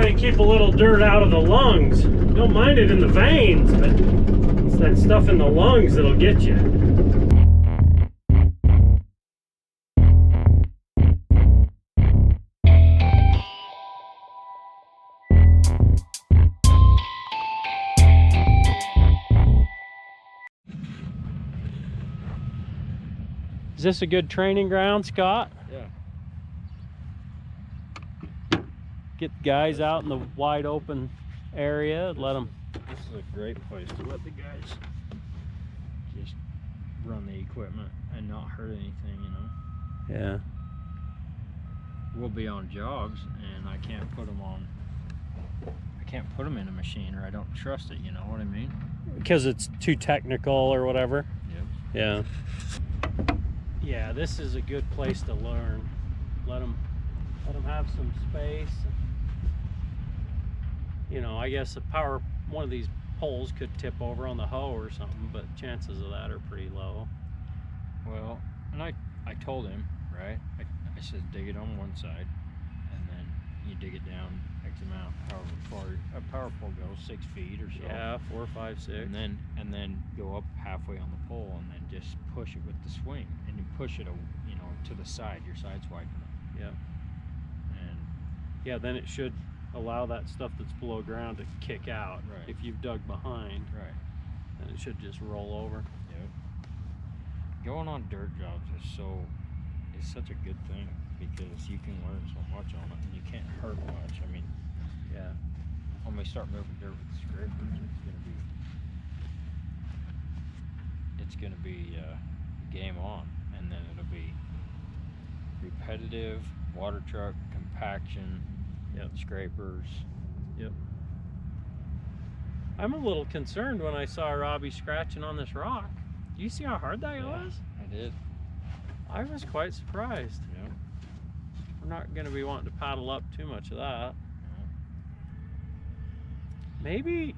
try and keep a little dirt out of the lungs. Don't mind it in the veins, but it's that stuff in the lungs that'll get you. Is this a good training ground, Scott? Yeah. Get the guys out in the wide open area, let them. This is a great place to let the guys just run the equipment and not hurt anything, you know. Yeah. We'll be on jogs and I can't put them on. I can't put them in a machine or I don't trust it, you know what I mean? Because it's too technical or whatever. Yep. Yeah. Yeah, this is a good place to learn. Let them have some space. You know, I guess one of these poles could tip over on the hoe or something, but chances of that are pretty low. Well, and I told him, right? I said dig it on one side and then you dig it down X amount, however far a power pole goes, 6 feet or so. Yeah, 4, 5, 6. And then go up halfway on the pole and then just push it with the swing and you push it, you know, to the side. Your side's wide enough. Yeah. And yeah, then it should allow that stuff that's below ground to kick out. Right. If you've dug behind, right, then it should just roll over. yep. Going on dirt jobs is such a good thing because you can learn so much on it and you can't hurt much. I mean, Yeah. when we start moving dirt with the scrapers, it's gonna be game on, and then it'll be repetitive water truck compaction. Yep. Scrapers. Yep. I'm a little concerned when I saw Robbie scratching on this rock. Do you see how hard that was? I did. I was quite surprised. Yeah. We're not going to be wanting to paddle up too much of that. Maybe,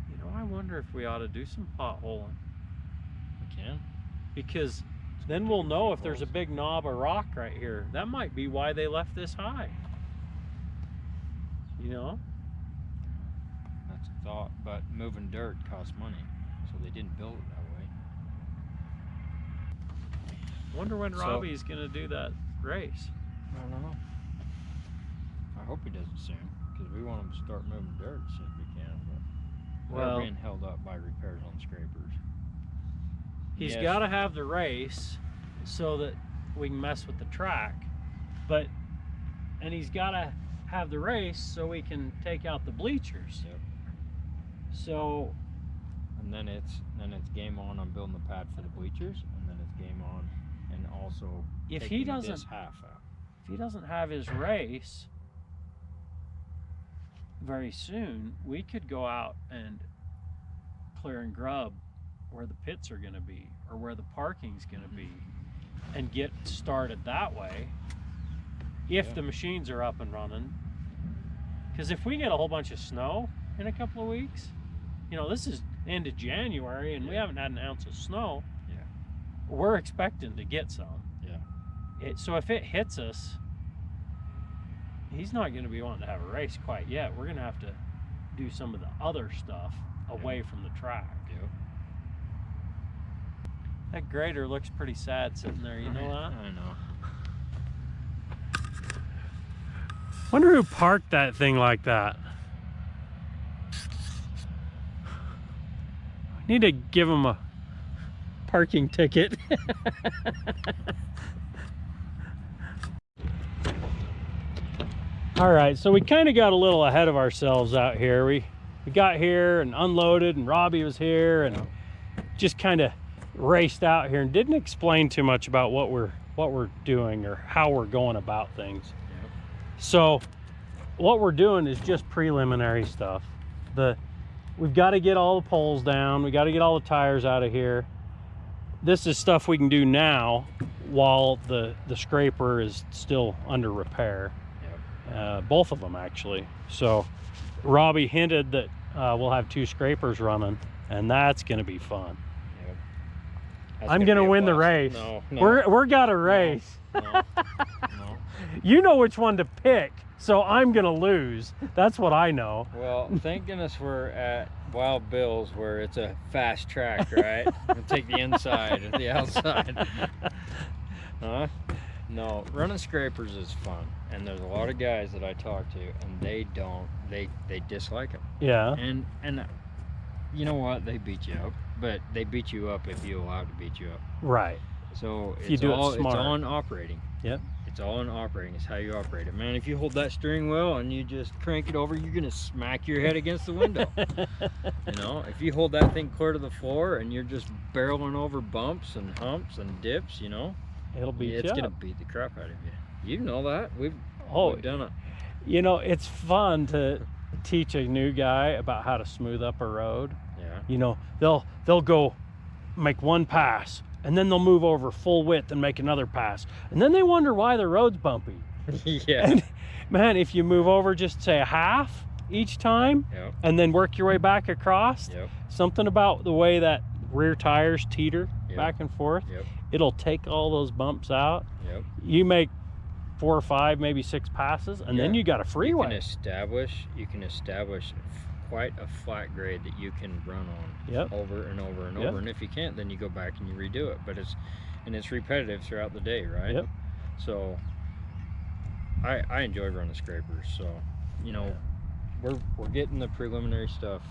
you know, I wonder if we ought to do some potholing. We can. Because then we'll know if there's a big knob of rock right here. That might be why they left this high. You know? That's a thought, but moving dirt costs money, so they didn't build it that way. Wonder when Robbie's gonna do that race. I don't know. I hope he does it soon, because we want him to start moving dirt as soon as we can, but we're being held up by repairs on scrapers. He's got to have the race so that we can mess with the track, and he's got to have the race so we can take out the bleachers. Yep. So, and then it's game on building the pad for the bleachers, and then it's game on, and also if taking he doesn't this half out. If he doesn't have his race very soon, we could go out and clear and grub where the pits are going to be or where the parking's going to be and get started that way if the machines are up and running. Because if we get a whole bunch of snow in a couple of weeks, you know, this is end of January and we haven't had an ounce of snow. Yeah. We're expecting to get some. Yeah. So if it hits us, he's not going to be wanting to have a race quite yet. We're going to have to do some of the other stuff away from the track. Yep. That grader looks pretty sad sitting there, you know that? I know. Wonder who parked that thing like that. Need to give him a parking ticket. All right, so we kind of got a little ahead of ourselves out here. We got here and unloaded, and Robbie was here, and just kind of raced out here and didn't explain too much about what we're doing or how we're going about things. Yep. So what we're doing is just preliminary stuff. We've got to get all the poles down. We got to get all the tires out of here. This is stuff we can do now while the scraper is still under repair. Yep. Both of them actually. So Robbie hinted that we'll have 2 scrapers running, and that's going to be fun. Yep. I'm going to win the race. No. We're got a race. No. You know which one to pick, so I'm gonna lose. That's what I know. Well, thank goodness we're at Wild Bill's where it's a fast track, right? We'll take the inside or the outside. Huh? No, running scrapers is fun, and there's a lot of guys that I talk to, and they dislike them. Yeah. And you know what? They beat you up, but they beat you up if you allow it to beat you up. Right. So If you do it it's smart. on operating. Yep. It's all in operating. It's how you operate it, man. If you hold that steering wheel and you just crank it over, you're gonna smack your head against the window. You know, if you hold that thing clear to the floor and you're just barreling over bumps and humps and dips, you know, It'll beat it's you gonna up. beat the crap out of you. You know that. We've done it. You know, it's fun to teach a new guy about how to smooth up a road. Yeah. You know, they'll go make one pass, and then they'll move over full width and make another pass, and then they wonder why the road's bumpy. Yeah. And man, if you move over just say a half each time, Yep. and then work your way back across, Yep. something about the way that rear tires teeter Yep. back and forth, Yep. it'll take all those bumps out. Yep. You make 4 or 5, maybe 6 passes, and then Yeah. you got a freeway. You can establish quite a flat grade that you can run on. Yep. Over and over and Yep. over. And if you can't, then you go back and you redo it. But it's repetitive throughout the day, right? Yep. So I enjoy running scrapers. So, you know, we're getting the preliminary stuff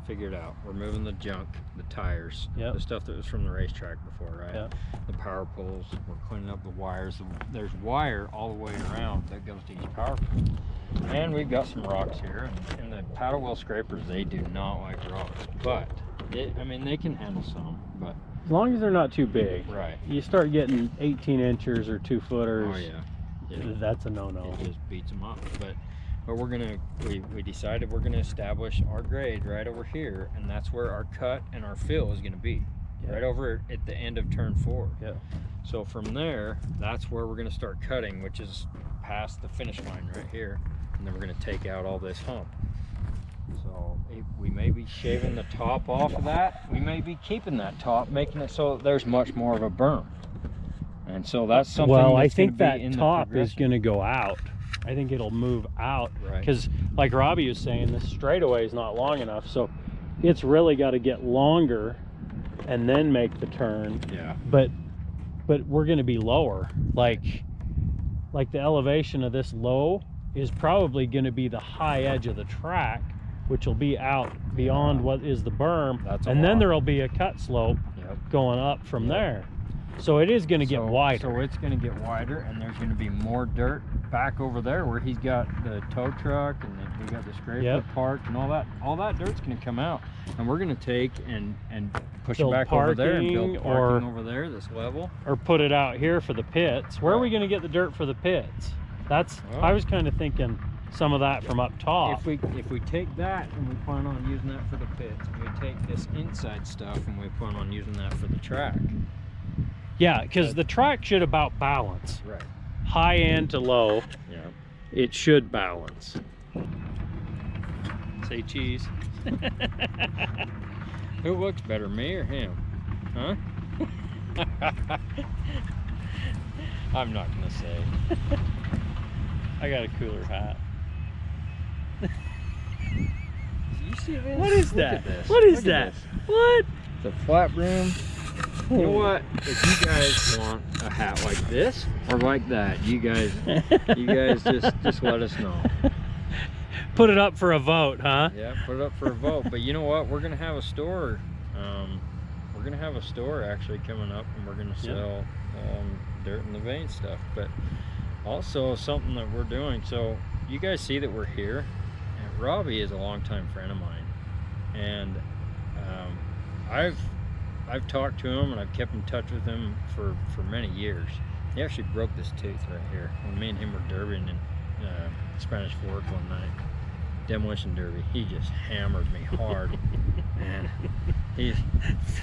figured out. We're moving the junk, the tires, Yep. the stuff that was from the racetrack before, right? Yep. The power poles. We're cleaning up the wires. There's wire all the way around that goes to each power pole. And we've got some rocks here. And the paddle wheel scrapers, they do not like rocks, but I mean, they can handle some. But As long as they're not too big. right. You start getting 18 inchers or 2 footers. Oh yeah. That's a no-no. It just beats them up. But we decided we're gonna establish our grade right over here, and that's where our cut and our fill is gonna be. Yep. Right over at the end of turn 4. Yeah. So from there, that's where we're gonna start cutting, which is past the finish line right here, and then we're gonna take out all this hump. So we may be shaving the top off of that. We may be keeping that top, making it so there's much more of a berm. And so that's something. Well, I that's think gonna be that in the top is progression. going to go out. I think it'll move out. Right. Because like Robbie was saying, this straightaway is not long enough. So it's really got to get longer and then make the turn. Yeah. But we're going to be lower. Like the elevation of this low is probably going to be the high edge of the track, which will be out beyond what is the berm. That's a and then lot. there'll be a cut slope Yep. going up from Yep. there. So it is going to get wider. So it's going to get wider, and there's going to be more dirt back over there where he's got the tow truck and we got the scraper Yep. parked and all that. All that dirt's going to come out, and we're going to take and push Build it back over there and build parking parking or- over there, this level. Or put it out here for the pits. Where are we Right. going to get the dirt for the pits? That's Well, I was kind of thinking some of that from up top. If we take that and we plan on using that for the pits, and we take this inside stuff and we plan on using that for the track. Yeah, because the track should about balance. Right. High end to low, Yeah. it should balance. Say cheese. Who looks better, me or him? Huh? I'm not gonna say. I got a cooler hat. You see this? What is Look that? at this. What is Look at that? this. What? It's a flat brim. You know what? If you guys want a hat like this or like that, you guys just let us know. Put it up for a vote, huh? Yeah, put it up for a vote. But you know what? We're gonna have a store. We're gonna have a store actually coming up, and we're gonna sell DirtintheVeins stuff. But also something that we're doing. So you guys see that we're here. And Robbie is a longtime friend of mine, and I've talked to him and I've kept in touch with him for many years. He actually broke this tooth right here when me and him were derbying in Spanish Fork one night. Demolition derby. He just hammered me hard. Man, he's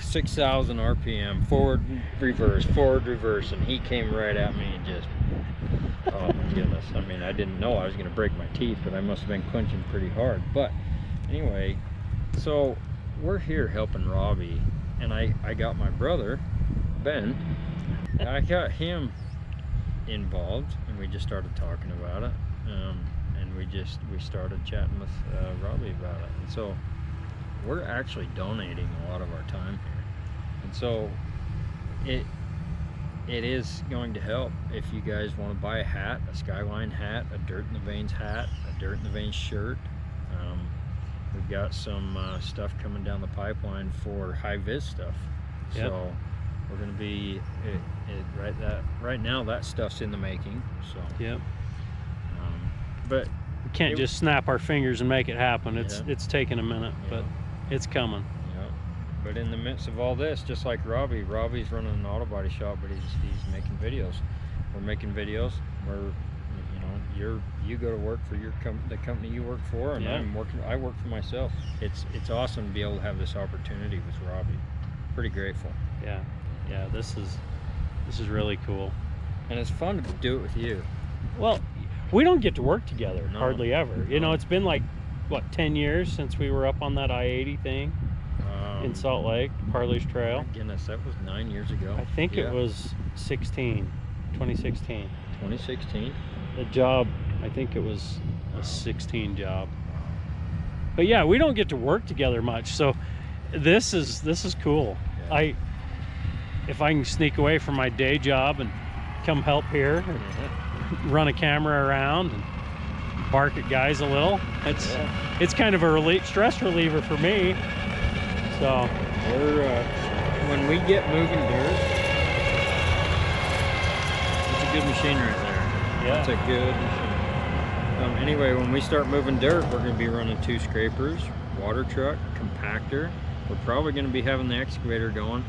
6,000 RPM, forward, reverse, and he came right at me and just, oh my goodness. I mean, I didn't know I was gonna break my teeth, but I must have been clenching pretty hard. But anyway, so we're here helping Robbie, and I got my brother, Ben, and I got him involved, and we just started talking about it, and we started chatting with Robbie about it, and so we're actually donating a lot of our time here, and so it is going to help if you guys want to buy a hat, a Skyline hat, a Dirt in the Veins hat, a Dirt in the Veins shirt. We've got some stuff coming down the pipeline for high vis stuff. Yep. So we're going to be right now that stuff's in the making. So Yep. but We can't just snap our fingers and make it happen. Yeah. It's taking a minute, but it's coming. But in the midst of all this, just like Robbie's running an auto body shop, but he's making videos. We're making videos. You go to work for the company you work for, and I work for myself. It's awesome to be able to have this opportunity with Robbie. Pretty grateful. Yeah. This is really cool. And it's fun to do it with you. Well, we don't get to work together hardly ever. No. You know, it's been like what, 10 years since we were up on that I-80 thing in Salt Lake, Parley's Trail. My goodness, that was 9 years ago. I think it was 2016. 2016. The job, I think it was a 16 job. But yeah, we don't get to work together much, so this is cool. Yeah. If I can sneak away from my day job and come help here, and run a camera around and bark at guys a little, it's kind of a stress reliever for me. So we're when we get moving dirt, it's a good machine right there. Yeah. It's a good machine. Anyway, when we start moving dirt, we're going to be running 2 scrapers, water truck, compactor. We're probably going to be having the excavator going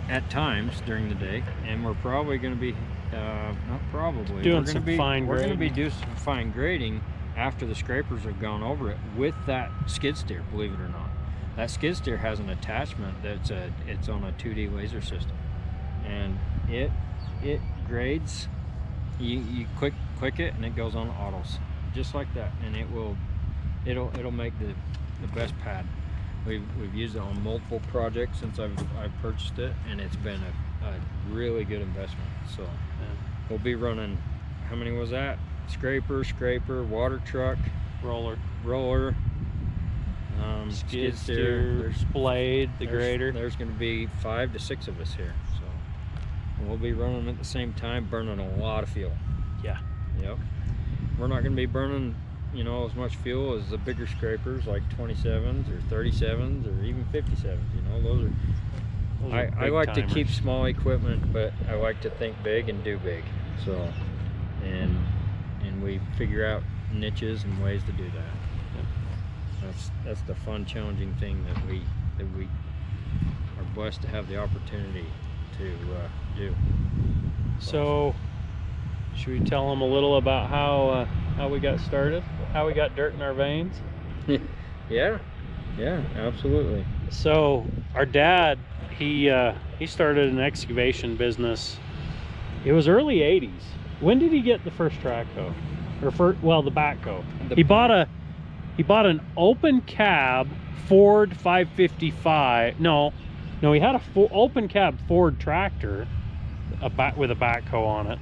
at times during the day, and we're probably going to be doing some fine grading. We're going to be doing some fine grading after the scrapers have gone over it with that skid steer. Believe it or not, that skid steer has an attachment it's on a 2D laser system, and it grades. You click it and it goes on autos just like that, and it'll make the best pad. We've used it on multiple projects since I've purchased it, and it's been a really good investment. So we'll be running, how many was that? Scraper, water truck, roller, skid steer, blade, the grader. There's going to be 5 to 6 of us here, so we'll be running at the same time, burning a lot of fuel. Yeah. Yep. We're not going to be burning, as much fuel as the bigger scrapers like 27s or 37s or even 57s. Those are I like to keep small equipment, but I like to think big and do big. So, and we figure out niches and ways to do that. That's the fun, challenging thing that we are blessed to have the opportunity to do. So, should we tell them a little about how we got started, how we got dirt in our veins? Yeah, absolutely. So our dad, he started an excavation business. It was early 80s. When did he get the first track hoe? Or the backhoe? He bought an open cab Ford 555. No, he had a open cab Ford tractor with a backhoe on it.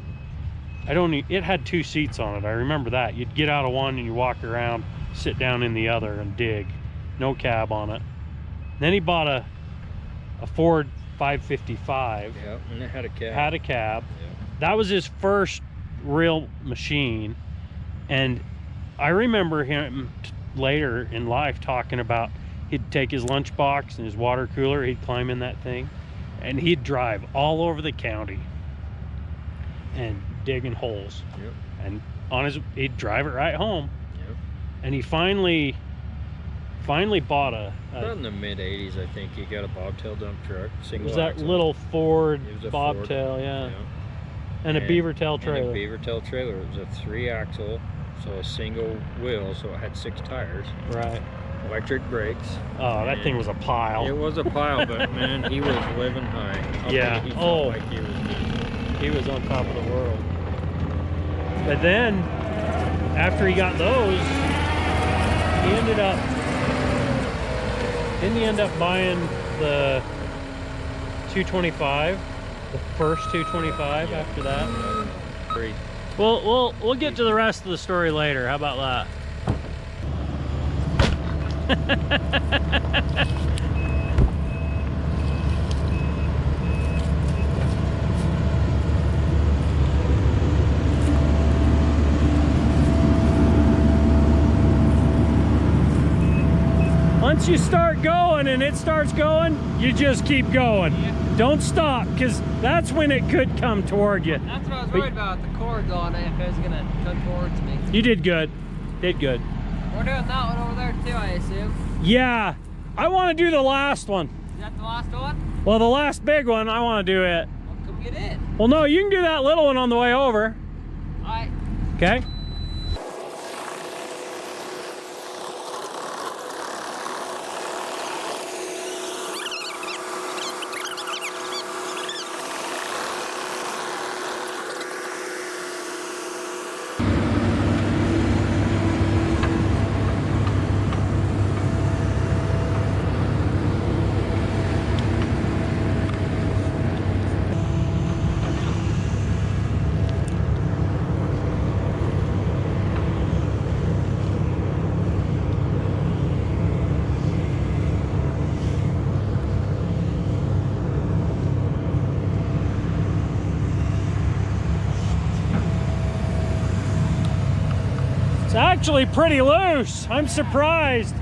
It had 2 seats on it. I remember that. You'd get out of one and you walk around, sit down in the other and dig. No cab on it. Then he bought a Ford 555. Yep, and it had a cab. Had a cab. Yep. That was his first real machine. And I remember him later in life talking about he'd take his lunchbox and his water cooler, he'd climb in that thing, and he'd drive all over the county and digging holes. Yep. And he'd drive it right home. Yep. And he finally bought about in the mid 80s, I think. He got a bobtail dump truck, single was that axle. little Ford It was a bobtail, Ford, yeah. And a beaver tail trailer. And a beaver tail trailer. It was a 3-axle, so a single wheel, so it had 6 tires. Right. Electric brakes. Oh, that thing was a pile. It was a pile, but man, he was living high. Yeah. He felt like he was on top of the world. But then, after he got those, didn't he end up buying the 225, the first 225 after that? We'll get to the rest of the story later. How about that? Once you start going and it starts going, you just keep going. Yeah. Don't stop, because that's when it could come toward you. That's what I was worried about, the cords on it, if it was gonna come towards me. You did good. Did good. We're doing that one over there too, I assume. Yeah. I want to do the last one. Is that the last one? Well, the last big one, I want to do it. Well, come get in. Well, no, you can do that little one on the way over. Alright. Okay? It's actually pretty loose. I'm surprised.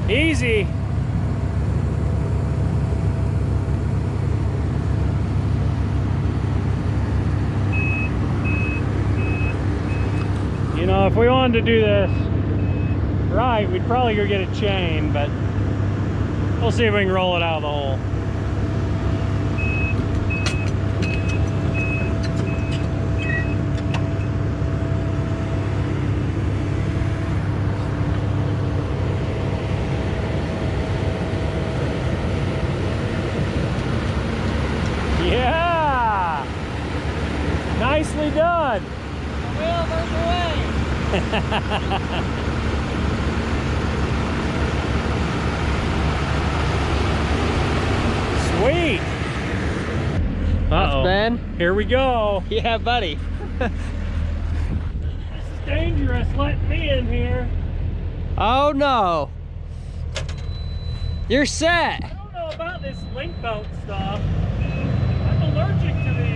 Easy. You know, if we wanted to do this right, we'd probably go get a chain, but we'll see if we can roll it out of the hole. Yeah! Nicely done! Well, there's the way. Sweet! Uh-oh. Ben? Here we go. Yeah, buddy. This is dangerous, letting me in here. Oh no. You're set. I don't know about this link belt stuff. I'm allergic to these.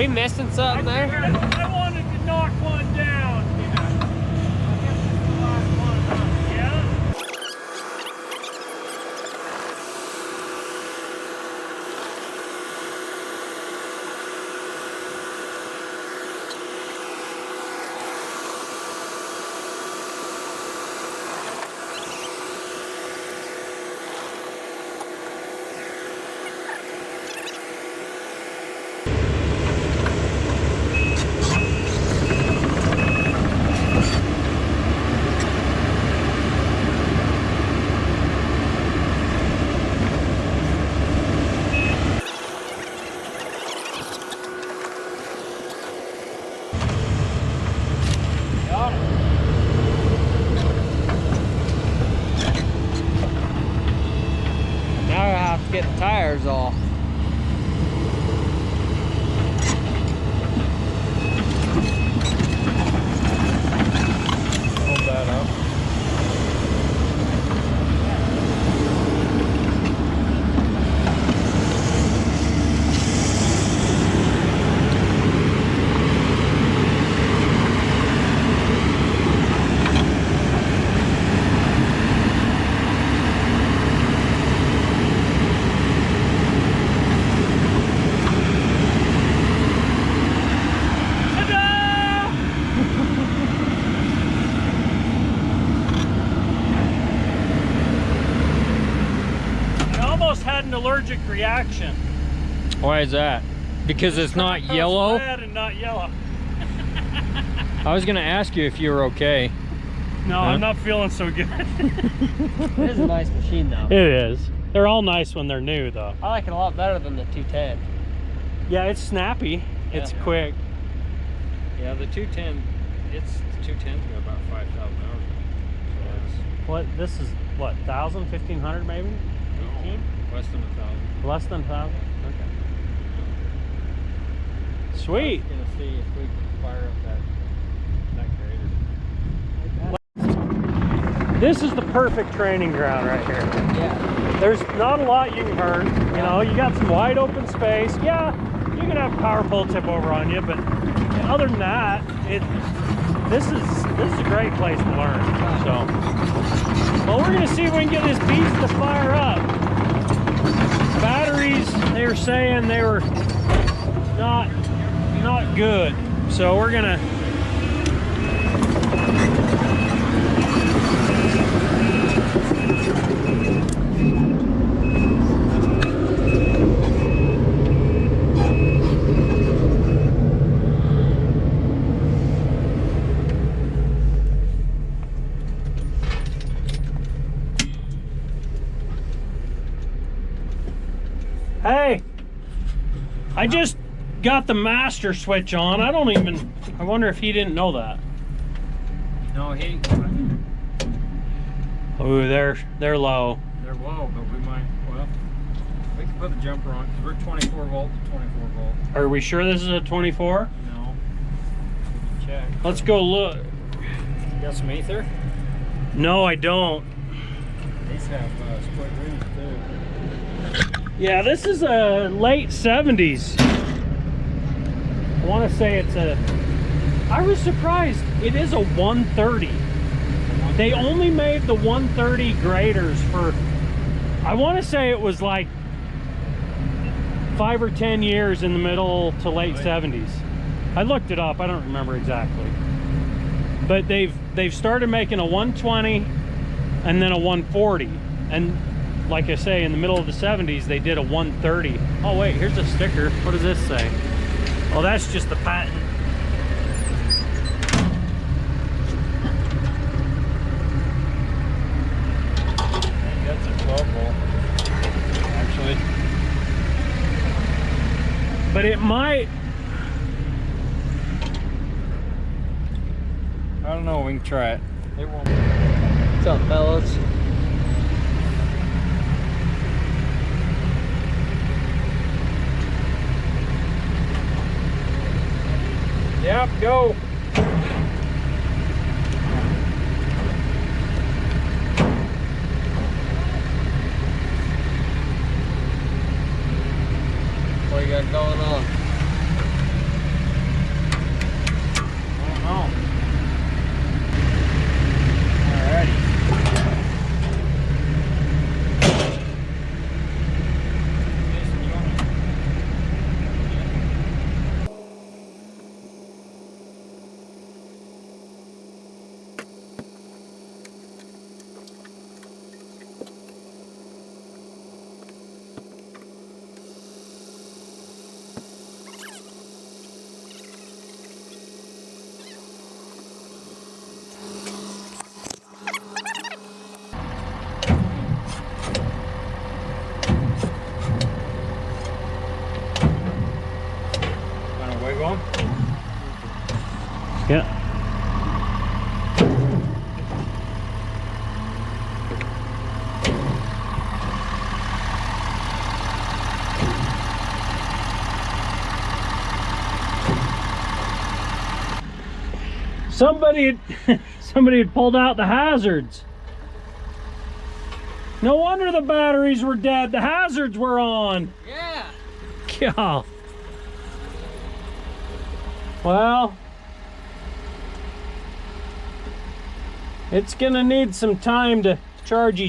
we missing something there? I wanted to knock one down. Yeah. I guess it's the last one, huh? Yeah. Now I have to get the tires off. Hold that up. Had an allergic reaction. Why is that? Because it's not Track yellow? red and not yellow. I was gonna ask you if you were okay. No, Huh? I'm not feeling so good. It is a nice machine though. It is. They're all nice when they're new though. I like it a lot better than the 210. Yeah, it's snappy. It's Yeah. quick. Yeah, the 210, the 210's got about 5,000 hours. So that's What, this is what, 1,000, 1,500 maybe? 18? less than 1,000. Less than 1,000? Okay. Sweet. I was gonna see if we could fire up that grader. This is the perfect training ground right here. Yeah. There's not a lot you can hurt. You know, you got some wide open space. Yeah, you can have a power pole tip over on you, but other than that, this is a great place to learn. So, well, we're gonna see if we can get this beast to fire up. Batteries, they were saying they were not good, so we're gonna. Hey, I just got the master switch on. I wonder if he didn't know that. No, Oh, they're low. they're low, but we might, well, we can put the jumper on, because we're 24 volt to 24 volt. Are we sure this is a 24? No. We can check. Let's go look. You got some ether? No, I don't. These have split rings too. Yeah, this is a late 70s. I want to say it's a... I was surprised. It is a 130. They only made the 130 graders for... I want to say it was like 5 or 10 years in the middle to late 70s. I looked it up. I don't remember exactly. But they've started making a 120 and then a 140. And like I say, in the middle of the 70s, they did a 130. Oh wait, here's a sticker. What does this say? Oh, that's just the patent. That's a 12 volt, actually. But it might... I don't know, we can try it. It won't. What's up, fellas? Yep, go. What you got going on? Somebody had pulled out the hazards. No wonder the batteries were dead. The hazards were on. Yeah. Yeah. Well, it's gonna need some time to charge,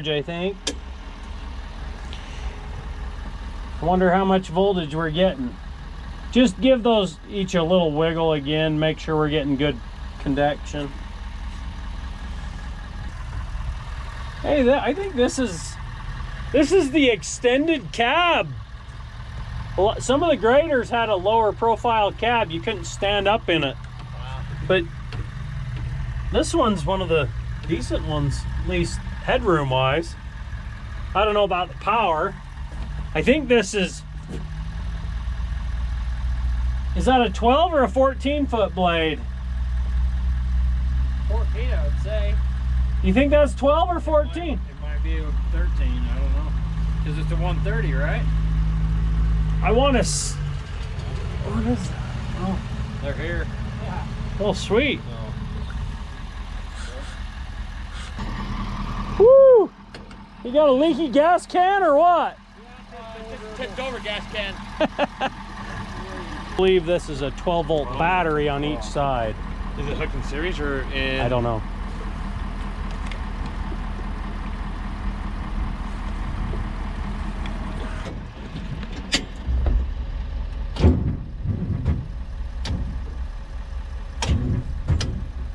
I think. I wonder how much voltage we're getting. Just give those each a little wiggle again, make sure we're getting good conduction. Hey, I think this is the extended cab. Some of the graders had a lower profile cab. You couldn't stand up in it. Wow. But this one's one of the decent ones, at least headroom wise. I don't know about the power. I think this is that a 12 or a 14 foot blade? 14, I would say. You think that's 12 or 14? It might be a 13, I don't know. Because it's a 130, right? I want to. What is that? Oh, They're here. Yeah. oh, sweet. So. Woo! You got a leaky gas can or what? Tipped over gas can. I believe this is a 12 volt battery on each side. Is it hooked in series or in? I don't know.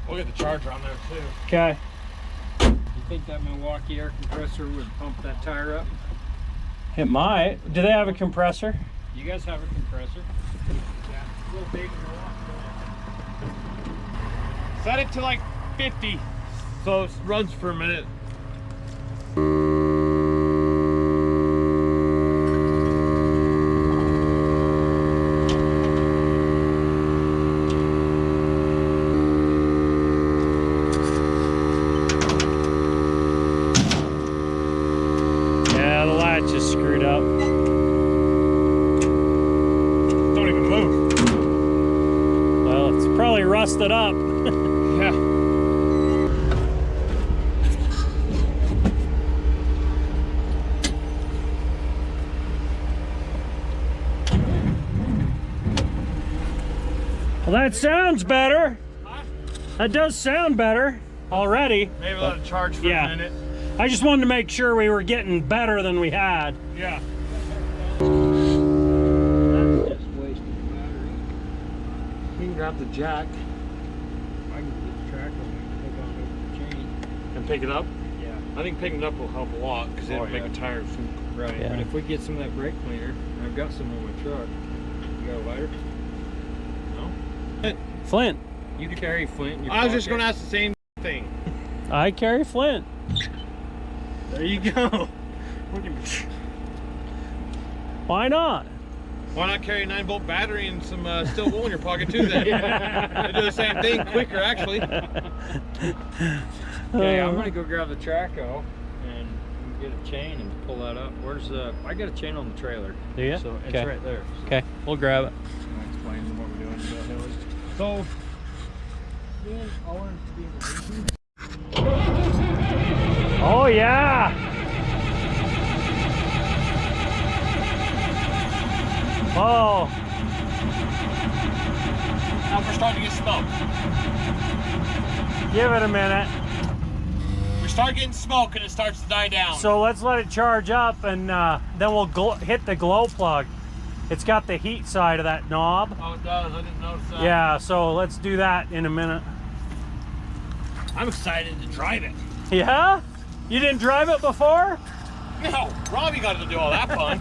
We'll get the charger on there too. Okay. You think that Milwaukee air compressor would pump that tire up? It might. Do they have a compressor? You guys have a compressor? Set it to like 50, so it runs for a minute. Yeah, the latch is screwed up. Don't even move. Well, it's probably rusted up. Yeah. Well, that sounds better. That does sound better already. Maybe let it charge for Yeah. a minute. I just wanted to make sure we were getting better than we had. Yeah. That's just wasting battery. You can grab the jack I can get the track on and hook on over the chain. and pick it up. Yeah. I think picking it up will help a lot because it'll Oh, make yeah. the tires. Right. Yeah. But if we get some of that brake cleaner, I've got some on my truck. You got a lighter? No? Flint. You can carry Flint in your I was just pocket. going to ask the same thing. I carry Flint. There you go. Why not? Why not carry a 9-volt battery and some steel wool in your pocket too then? They do the same thing, quicker actually. Okay, I'm gonna go grab the Traco and get a chain and pull that up. Where's I got a chain on the trailer. Do you? So it's Okay. right there. So Okay, we'll grab it. I'll explain what we're doing. So, then I wanted to be in the Oh yeah! Oh, Now we're starting to get smoke. give it a minute. We start getting smoke and it starts to die down. So let's let it charge up and then we'll hit the glow plug. It's got the heat side of that knob. Oh, it does. I didn't notice that. Yeah, so let's do that in a minute. I'm excited to drive it. Yeah? You didn't drive it before? No, Robbie got to do all that fun.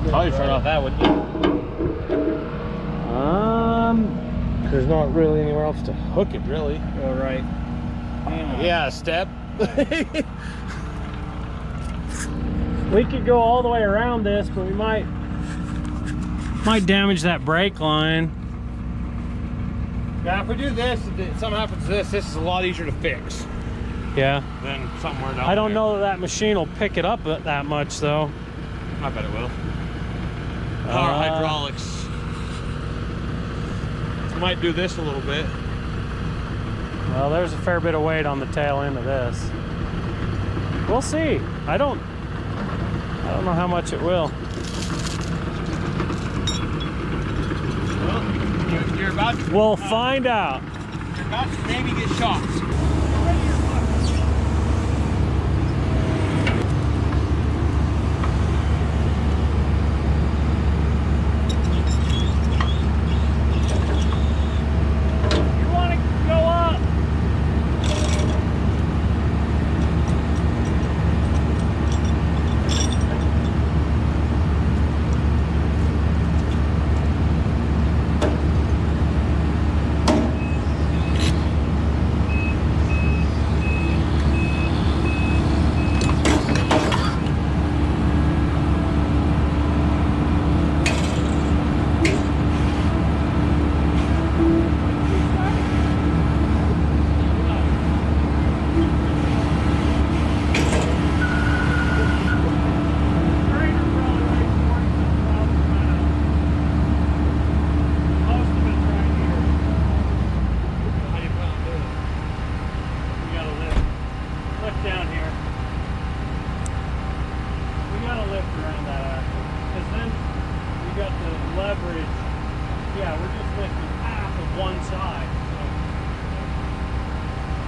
Probably turn off that, wouldn't you? There's not really anywhere else to hook it, really. All right. Yeah, a step. We could go all the way around this, but we might damage that brake line. Yeah, if we do this, if something happens to this is a lot easier to fix Yeah. than somewhere down I don't there. know that machine will pick it up that much though. I bet it will. power hydraulics. So might do this a little bit. Well, there's a fair bit of weight on the tail end of this. We'll see. I don't know how much it will. Well, you're about to, We'll find out. you're about to maybe get shocked.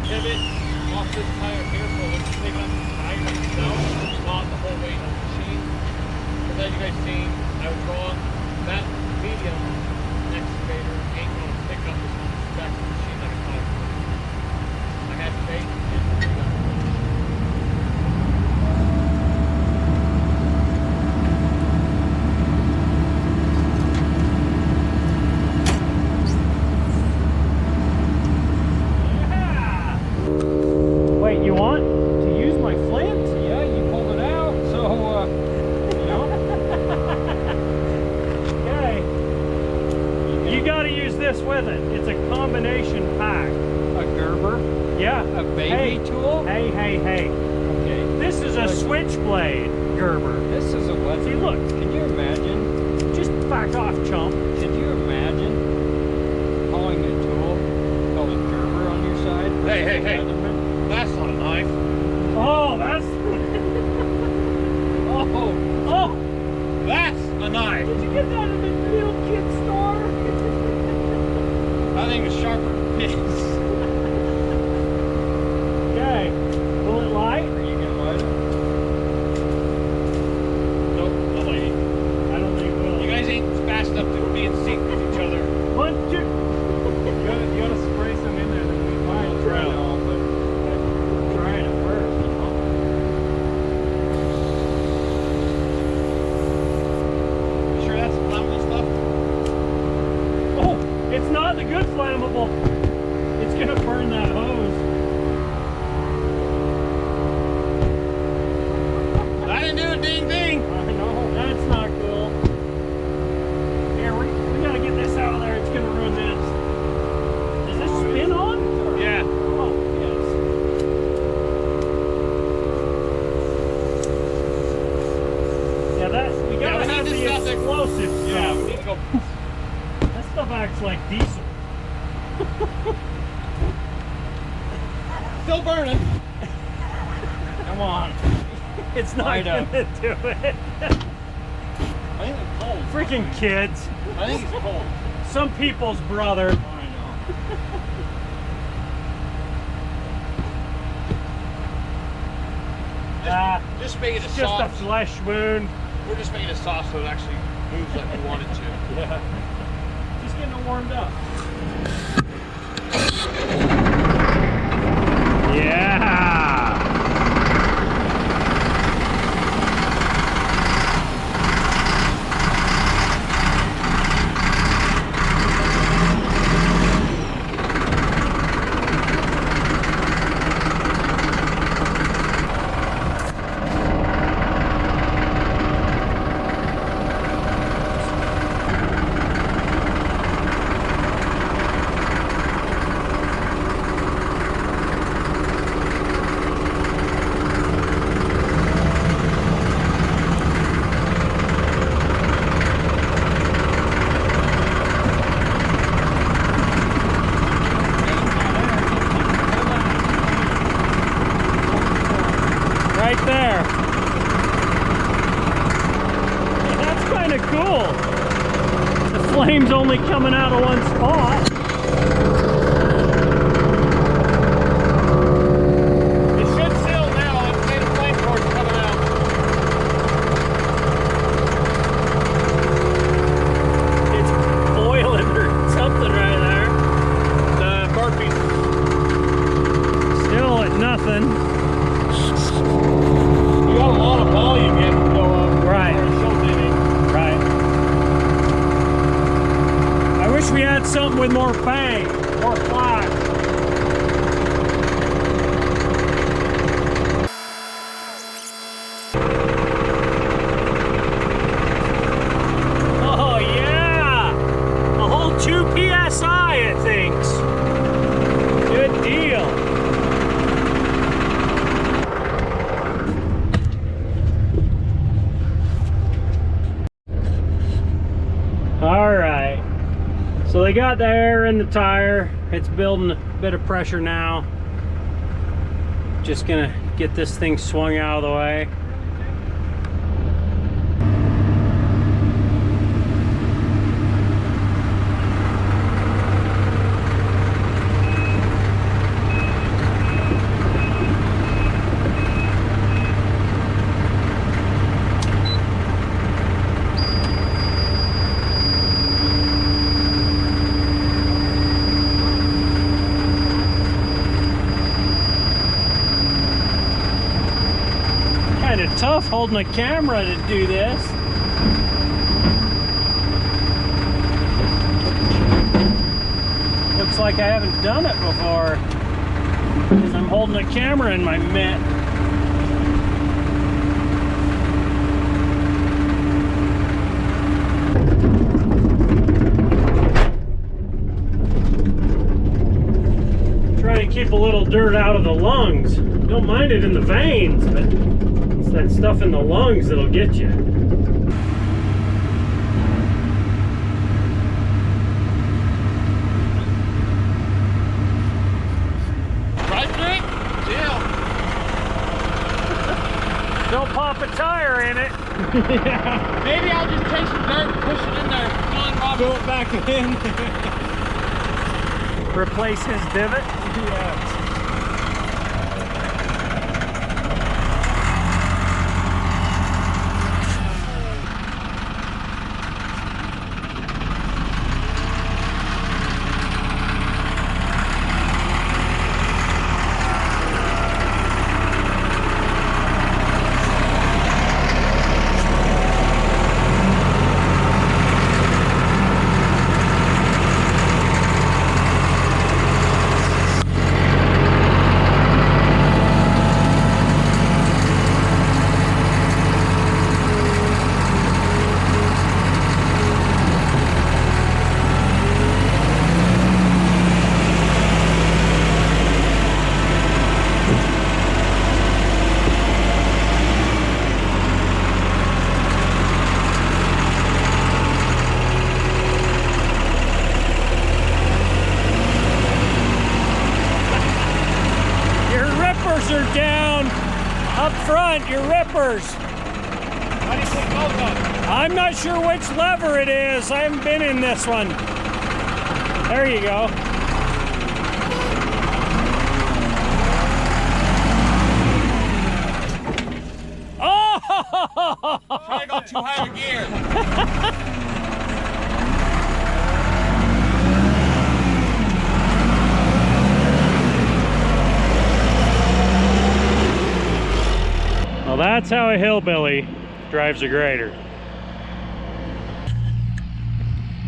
Pivot off this tire here, so let's take on the tire itself, not the whole weight of the machine. Because as you guys seen, I was wrong. That medium excavator ain't going to pick up this one back to the machine like I thought it would. I had faith in it. You want to use my flint? Yeah, you pulled it out, so you know. Okay. You got to use this with it. It's a combination pack. A Gerber, Yeah. a baby tool. Hey. Okay. This is a switchblade Gerber. This is a what? See, look. Can you imagine? Just back off, chump. Can you imagine hauling a tool called a Gerber on your side? Hey. That's not a knife. Oh, that's. oh. That's a knife. Did you get that at the little kid store? I think it's sharper than this. Okay. Will it light? Are you gonna light it? Nope, no lady. I don't think it will. You guys ain't fast enough to be in sync with each other. One, two. You gotta spray some in there that we might Try it. Trying it first, you know. You sure that's flammable stuff? Oh, it's not the good flammable. It's gonna burn that hose. I didn't do a ding ding. I know, that's not cool. Here, we gotta get this out of there. It's gonna ruin this. Does this spin on? Yeah. Oh, yes. Yeah, we gotta we need have this the stuff that- explosive stuff. Yeah, we need to go. That stuff acts like diesel. Still burning. Come on. It's not Light gonna up. do it. I think it's cold. Freaking kids. I think it's cold. Some people's brother. I know. Just make it a It's just a sauce. flesh wound. We're just making a sauce so it actually moves like we want it to. Yeah. Just getting it warmed up. Yeah. cool. The flame's only coming out of one spot. It should seal now. It's made a flame torch coming out. It's boiling or something right there. The Murphy's. Still at nothing. You got a lot of volume you have to fill up. Right. Or show digging. Right. I wish we had something with more bang, more flash. Oh yeah! A whole 2 PSI it thinks. Good deal. All right. So they got the air in the tire. It's building a bit of pressure now. Just gonna get this thing swung out of the way. Kind of tough holding a camera to do this. Looks like I haven't done it before because I'm holding a camera in my mitt. Trying to keep a little dirt out of the lungs. Don't mind it in the veins, but it's that stuff in the lungs that'll get you. Right drink? Yeah. Don't pop a tire in it. Maybe I'll just take some dirt and push it in there. Throw it back in. Replace his divot. Yeah. Are down up front, your rippers. How do you take those up? I'm not sure which lever it is. I haven't been in this one. There you go. Oh! Try to go too high a gear. Well, that's how a hillbilly drives a grader.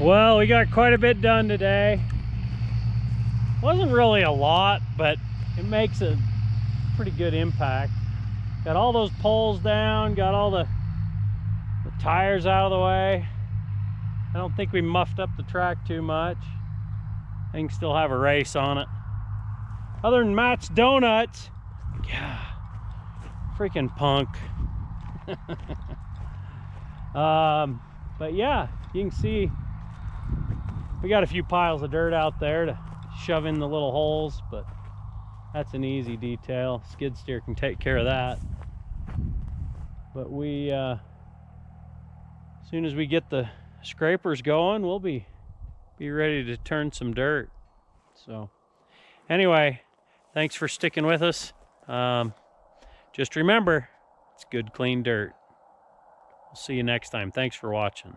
Well, we got quite a bit done today. Wasn't really a lot, but it makes a pretty good impact. Got all those poles down, got all the tires out of the way. I don't think we muffed up the track too much. I can still have a race on it. Other than Matt's Donuts, yeah. Freaking punk. But yeah, you can see we got a few piles of dirt out there to shove in the little holes, but that's an easy detail. Skid steer can take care of that. But we as soon as we get the scrapers going, we'll be ready to turn some dirt. So anyway, thanks for sticking with us. Just remember, it's good, clean dirt. We'll see you next time. Thanks for watching.